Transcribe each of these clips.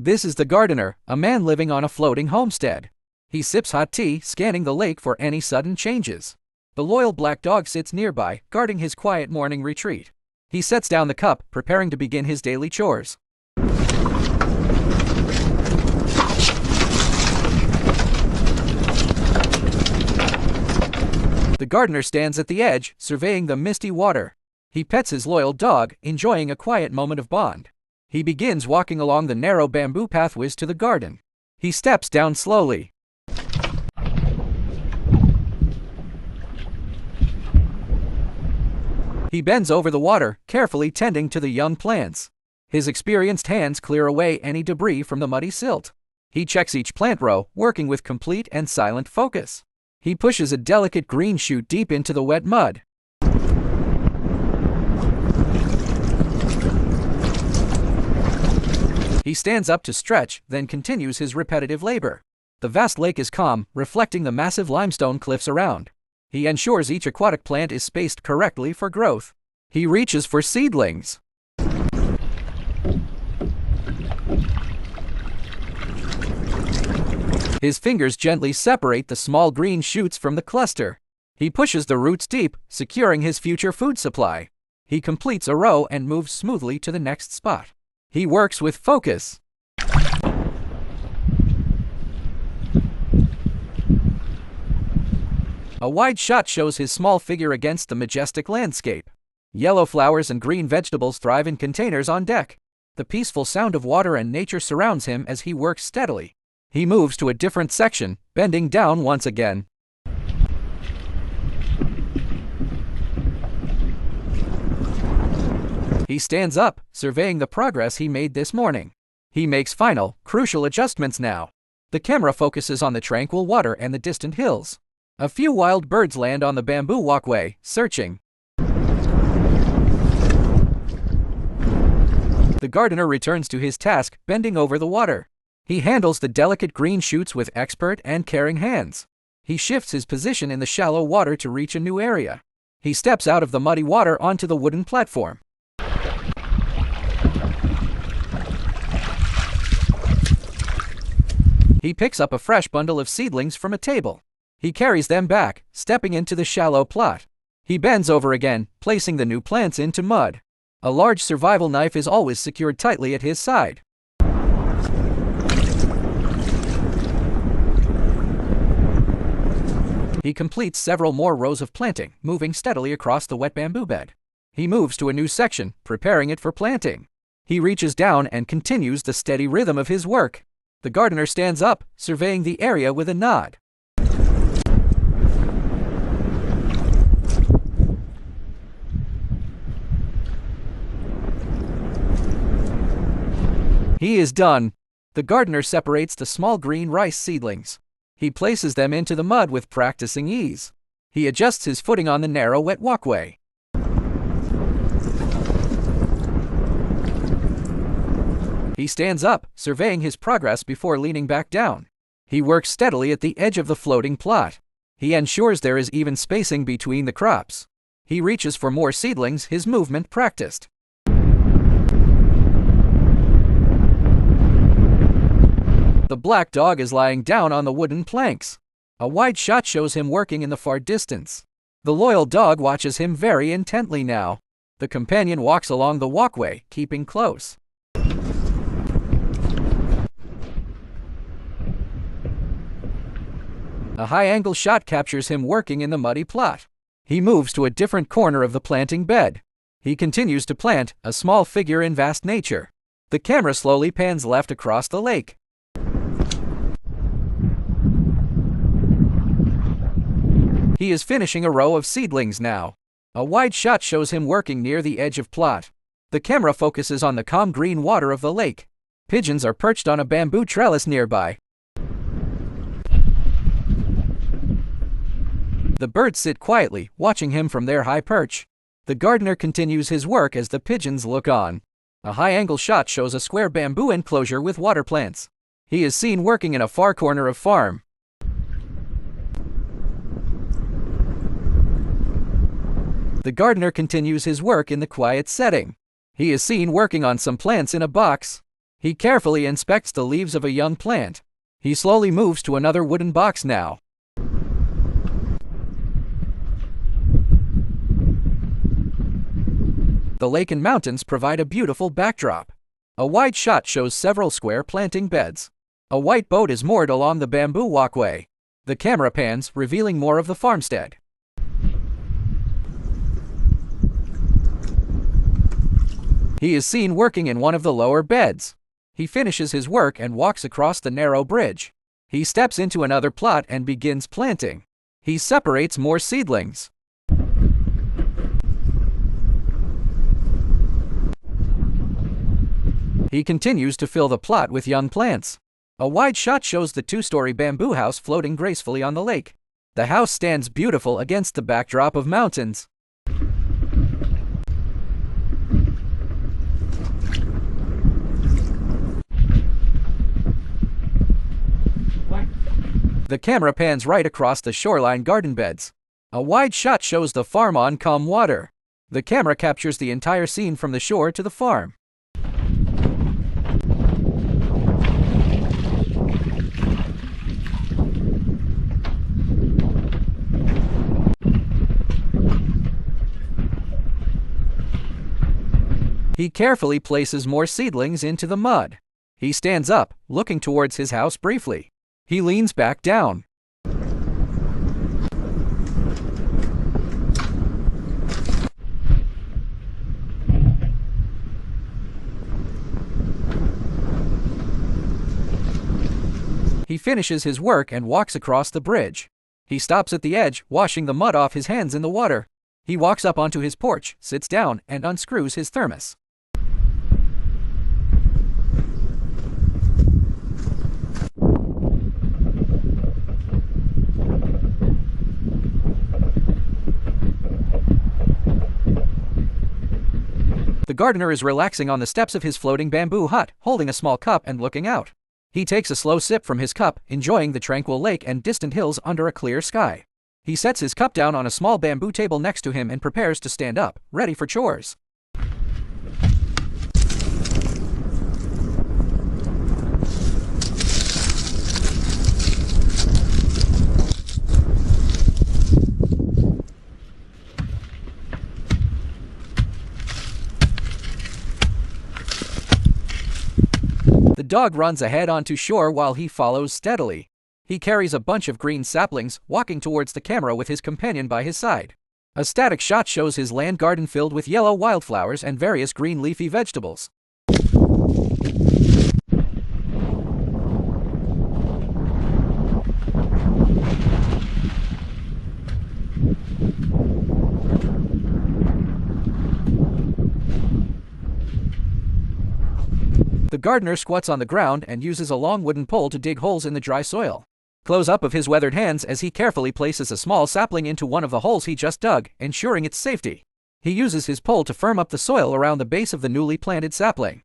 This is the gardener, a man living on a floating homestead. He sips hot tea, scanning the lake for any sudden changes. The loyal black dog sits nearby, guarding his quiet morning retreat. He sets down the cup, preparing to begin his daily chores. The gardener stands at the edge, surveying the misty water. He pets his loyal dog, enjoying a quiet moment of bond. He begins walking along the narrow bamboo pathways to the garden. He steps down slowly. He bends over the water, carefully tending to the young plants. His experienced hands clear away any debris from the muddy silt. He checks each plant row, working with complete and silent focus. He pushes a delicate green shoot deep into the wet mud. He stands up to stretch, then continues his repetitive labor. The vast lake is calm, reflecting the massive limestone cliffs around. He ensures each aquatic plant is spaced correctly for growth. He reaches for seedlings. His fingers gently separate the small green shoots from the cluster. He pushes the roots deep, securing his future food supply. He completes a row and moves smoothly to the next spot. He works with focus. A wide shot shows his small figure against the majestic landscape. Yellow flowers and green vegetables thrive in containers on deck. The peaceful sound of water and nature surrounds him as he works steadily. He moves to a different section, bending down once again. He stands up, surveying the progress he made this morning. He makes final, crucial adjustments now. The camera focuses on the tranquil water and the distant hills. A few wild birds land on the bamboo walkway, searching. The gardener returns to his task, bending over the water. He handles the delicate green shoots with expert and caring hands. He shifts his position in the shallow water to reach a new area. He steps out of the muddy water onto the wooden platform. He picks up a fresh bundle of seedlings from a table. He carries them back, stepping into the shallow plot. He bends over again, placing the new plants into mud. A large survival knife is always secured tightly at his side. He completes several more rows of planting, moving steadily across the wet bamboo bed. He moves to a new section, preparing it for planting. He reaches down and continues the steady rhythm of his work. The gardener stands up, surveying the area with a nod. He is done. The gardener separates the small green rice seedlings. He places them into the mud with practicing ease. He adjusts his footing on the narrow wet walkway. He stands up, surveying his progress before leaning back down. He works steadily at the edge of the floating plot. He ensures there is even spacing between the crops. He reaches for more seedlings, his movement practiced. The black dog is lying down on the wooden planks. A wide shot shows him working in the far distance. The loyal dog watches him very intently now. The companion walks along the walkway, keeping close. A high-angle shot captures him working in the muddy plot. He moves to a different corner of the planting bed. He continues to plant, a small figure in vast nature. The camera slowly pans left across the lake. He is finishing a row of seedlings now. A wide shot shows him working near the edge of plot. The camera focuses on the calm green water of the lake. Pigeons are perched on a bamboo trellis nearby. The birds sit quietly, watching him from their high perch. The gardener continues his work as the pigeons look on. A high-angle shot shows a square bamboo enclosure with water plants. He is seen working in a far corner of farm. The gardener continues his work in the quiet setting. He is seen working on some plants in a box. He carefully inspects the leaves of a young plant. He slowly moves to another wooden box now. The lake and mountains provide a beautiful backdrop. A wide shot shows several square planting beds. A white boat is moored along the bamboo walkway. The camera pans, revealing more of the farmstead. He is seen working in one of the lower beds. He finishes his work and walks across the narrow bridge. He steps into another plot and begins planting. He separates more seedlings. He continues to fill the plot with young plants. A wide shot shows the two-story bamboo house floating gracefully on the lake. The house stands beautiful against the backdrop of mountains. The camera pans right across the shoreline garden beds. A wide shot shows the farm on calm water. The camera captures the entire scene from the shore to the farm. He carefully places more seedlings into the mud. He stands up, looking towards his house briefly. He leans back down. He finishes his work and walks across the bridge. He stops at the edge, washing the mud off his hands in the water. He walks up onto his porch, sits down, and unscrews his thermos. The gardener is relaxing on the steps of his floating bamboo hut, holding a small cup and looking out. He takes a slow sip from his cup, enjoying the tranquil lake and distant hills under a clear sky. He sets his cup down on a small bamboo table next to him and prepares to stand up, ready for chores. The dog runs ahead onto shore while he follows steadily. He carries a bunch of green saplings, walking towards the camera with his companion by his side. A static shot shows his land garden filled with yellow wildflowers and various green leafy vegetables. The gardener squats on the ground and uses a long wooden pole to dig holes in the dry soil. Close-up of his weathered hands as he carefully places a small sapling into one of the holes he just dug, ensuring its safety. He uses his pole to firm up the soil around the base of the newly planted sapling.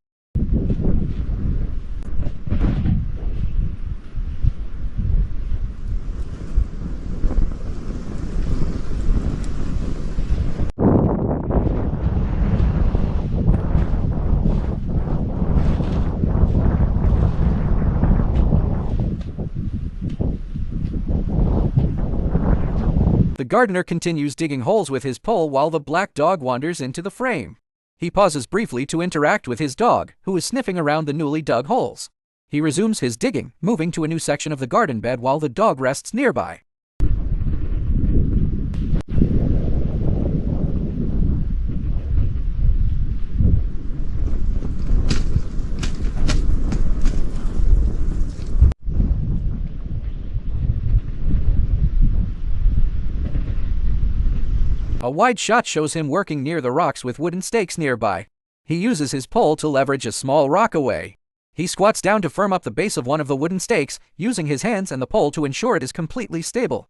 The gardener continues digging holes with his pole while the black dog wanders into the frame. He pauses briefly to interact with his dog, who is sniffing around the newly dug holes. He resumes his digging, moving to a new section of the garden bed while the dog rests nearby. A wide shot shows him working near the rocks with wooden stakes nearby. He uses his pole to leverage a small rock away. He squats down to firm up the base of one of the wooden stakes, using his hands and the pole to ensure it is completely stable.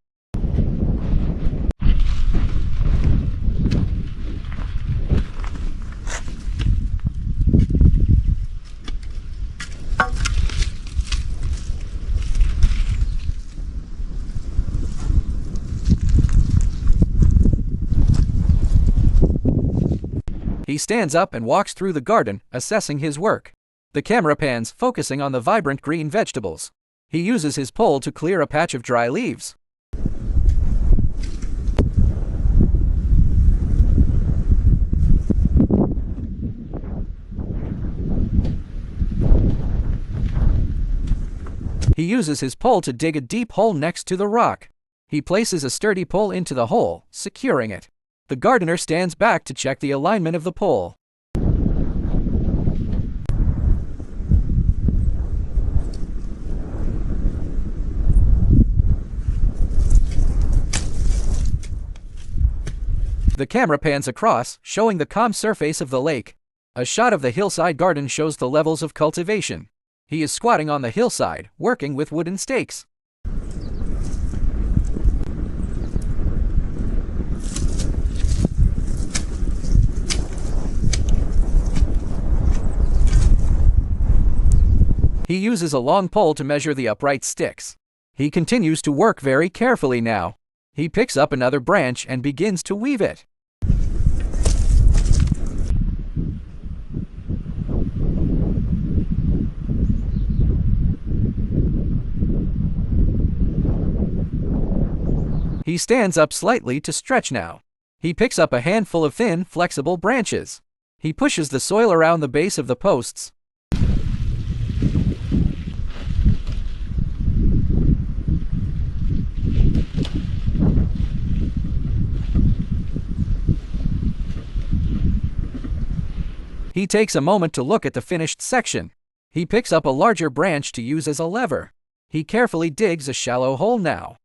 He stands up and walks through the garden, assessing his work. The camera pans, focusing on the vibrant green vegetables. He uses his pole to clear a patch of dry leaves. He uses his pole to dig a deep hole next to the rock. He places a sturdy pole into the hole, securing it. The gardener stands back to check the alignment of the pole. The camera pans across, showing the calm surface of the lake. A shot of the hillside garden shows the levels of cultivation. He is squatting on the hillside, working with wooden stakes. He uses a long pole to measure the upright sticks. He continues to work very carefully now. He picks up another branch and begins to weave it. He stands up slightly to stretch now. He picks up a handful of thin, flexible branches. He pushes the soil around the base of the posts. He takes a moment to look at the finished section. He picks up a larger branch to use as a lever. He carefully digs a shallow hole now.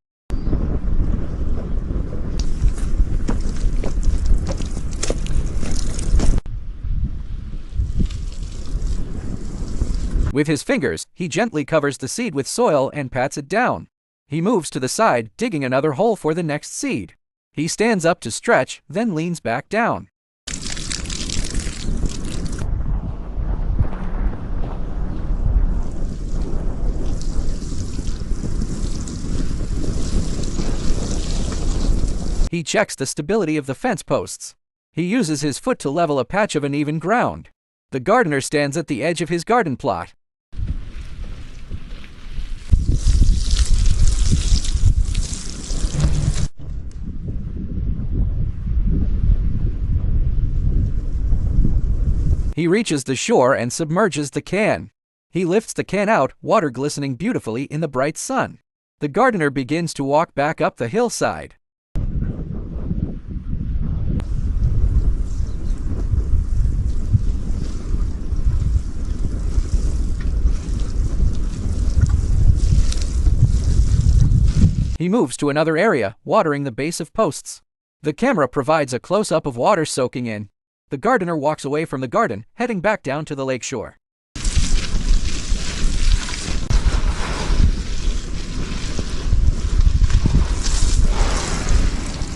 With his fingers, he gently covers the seed with soil and pats it down. He moves to the side, digging another hole for the next seed. He stands up to stretch, then leans back down. He checks the stability of the fence posts. He uses his foot to level a patch of uneven ground. The gardener stands at the edge of his garden plot. He reaches the shore and submerges the can. He lifts the can out, water glistening beautifully in the bright sun. The gardener begins to walk back up the hillside. He moves to another area, watering the base of posts. The camera provides a close-up of water soaking in. The gardener walks away from the garden, heading back down to the lakeshore.